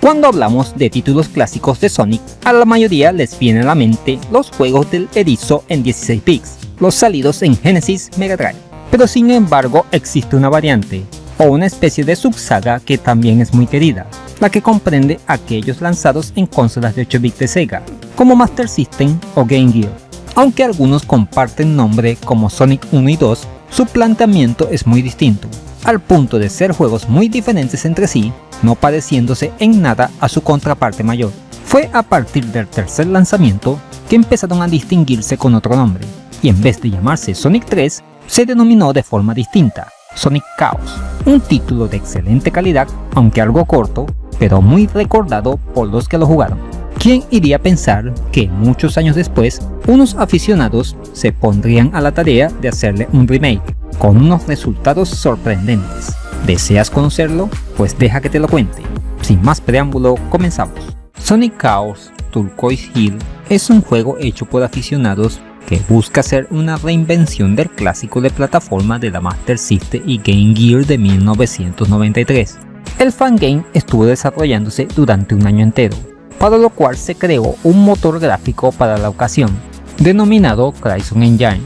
Cuando hablamos de títulos clásicos de Sonic, a la mayoría les viene a la mente los juegos del erizo en 16 bits, los salidos en Genesis, Mega Drive. Pero sin embargo existe una variante, o una especie de subsaga que también es muy querida, la que comprende aquellos lanzados en consolas de 8 bits de Sega, como Master System o Game Gear. Aunque algunos comparten nombre como Sonic 1 y 2, su planteamiento es muy distinto, al punto de ser juegos muy diferentes entre sí, no pareciéndose en nada a su contraparte mayor. Fue a partir del tercer lanzamiento que empezaron a distinguirse con otro nombre, y en vez de llamarse Sonic 3, se denominó de forma distinta, Sonic Chaos, un título de excelente calidad, aunque algo corto, pero muy recordado por los que lo jugaron. ¿Quién iría a pensar que muchos años después, unos aficionados se pondrían a la tarea de hacerle un remake, con unos resultados sorprendentes? ¿Deseas conocerlo? Pues deja que te lo cuente. Sin más preámbulo, comenzamos. Sonic Chaos Turquoise Hill es un juego hecho por aficionados que busca ser una reinvención del clásico de plataforma de la Master System y Game Gear de 1993. El fangame estuvo desarrollándose durante un año entero, para lo cual se creó un motor gráfico para la ocasión, denominado Cryson Engine.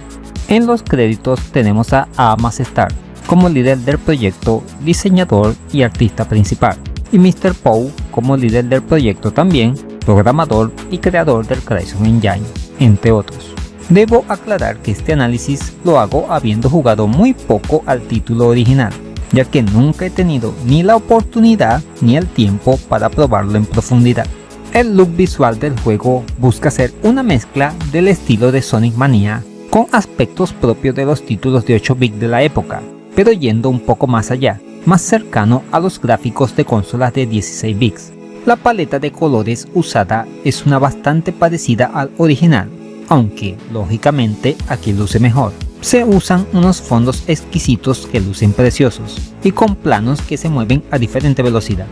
En los créditos tenemos a Amos Starr como líder del proyecto, diseñador y artista principal, y Mr. Poe como líder del proyecto también, programador y creador del Cryson Engine, entre otros. Debo aclarar que este análisis lo hago habiendo jugado muy poco al título original, ya que nunca he tenido ni la oportunidad ni el tiempo para probarlo en profundidad. El look visual del juego busca ser una mezcla del estilo de Sonic Mania con aspectos propios de los títulos de 8 bits de la época, pero yendo un poco más allá, más cercano a los gráficos de consolas de 16 bits. La paleta de colores usada es una bastante parecida al original, aunque lógicamente aquí luce mejor. Se usan unos fondos exquisitos que lucen preciosos y con planos que se mueven a diferente velocidad.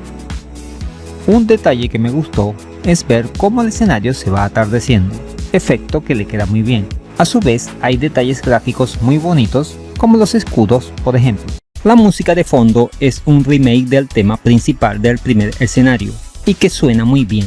Un detalle que me gustó es ver cómo el escenario se va atardeciendo, efecto que le queda muy bien. A su vez hay detalles gráficos muy bonitos como los escudos, por ejemplo. La música de fondo es un remake del tema principal del primer escenario y que suena muy bien.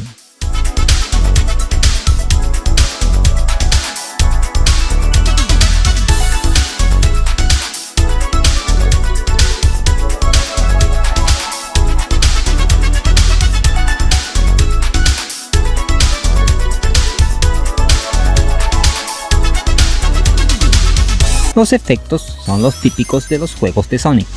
Los efectos son los típicos de los juegos de Sonic.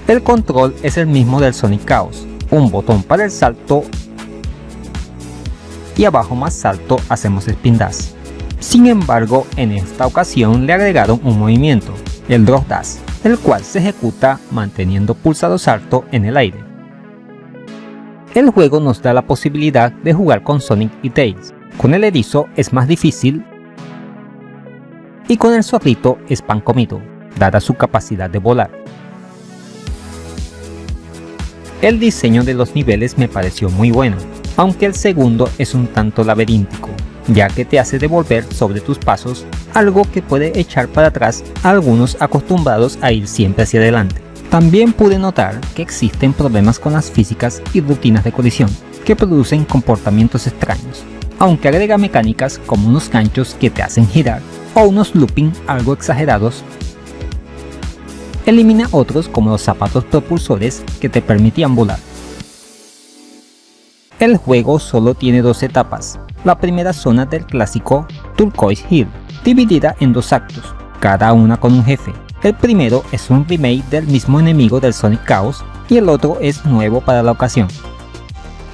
El control es el mismo del Sonic Chaos, un botón para el salto y abajo más salto hacemos spin dash. Sin embargo, en esta ocasión le agregaron un movimiento, el drop dash, el cual se ejecuta manteniendo pulsado salto en el aire. El juego nos da la posibilidad de jugar con Sonic y Tails. Con el erizo es más difícil y con el zorrito es pan comido, dada su capacidad de volar. El diseño de los niveles me pareció muy bueno, aunque el segundo es un tanto laberíntico, ya que te hace devolver sobre tus pasos, algo que puede echar para atrás a algunos acostumbrados a ir siempre hacia adelante. También pude notar que existen problemas con las físicas y rutinas de colisión, que producen comportamientos extraños, aunque agrega mecánicas como unos ganchos que te hacen girar o unos looping algo exagerados. Elimina otros como los zapatos propulsores que te permitían volar. El juego solo tiene dos etapas, la primera zona del clásico Turquoise Hill, dividida en dos actos, cada una con un jefe. El primero es un remake del mismo enemigo del Sonic Chaos y el otro es nuevo para la ocasión.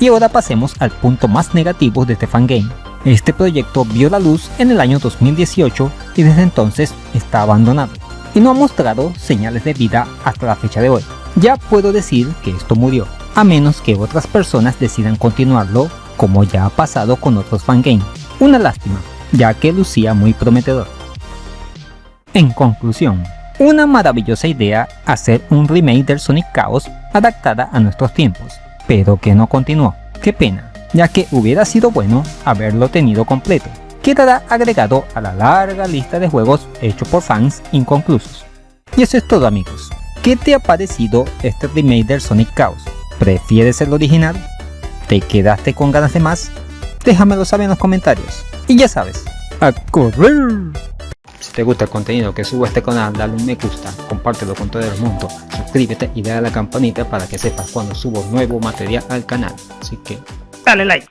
Y ahora pasemos al punto más negativo de este fangame. Este proyecto vio la luz en el año 2018 y desde entonces está abandonado y no ha mostrado señales de vida hasta la fecha de hoy. Ya puedo decir que esto murió, a menos que otras personas decidan continuarlo como ya ha pasado con otros fangames. Una lástima, ya que lucía muy prometedor. En conclusión, una maravillosa idea hacer un remake del Sonic Chaos adaptada a nuestros tiempos, pero que no continuó. Qué pena, ya que hubiera sido bueno haberlo tenido completo. Quedará agregado a la larga lista de juegos hechos por fans inconclusos. Y eso es todo, amigos. ¿Qué te ha parecido este remake del Sonic Chaos? ¿Prefieres el original? ¿Te quedaste con ganas de más? Déjamelo saber en los comentarios. Y ya sabes, ¡a correr! Si te gusta el contenido que subo a este canal, dale un me gusta, compártelo con todo el mundo, suscríbete y dale a la campanita para que sepas cuando subo nuevo material al canal. Así que dale like.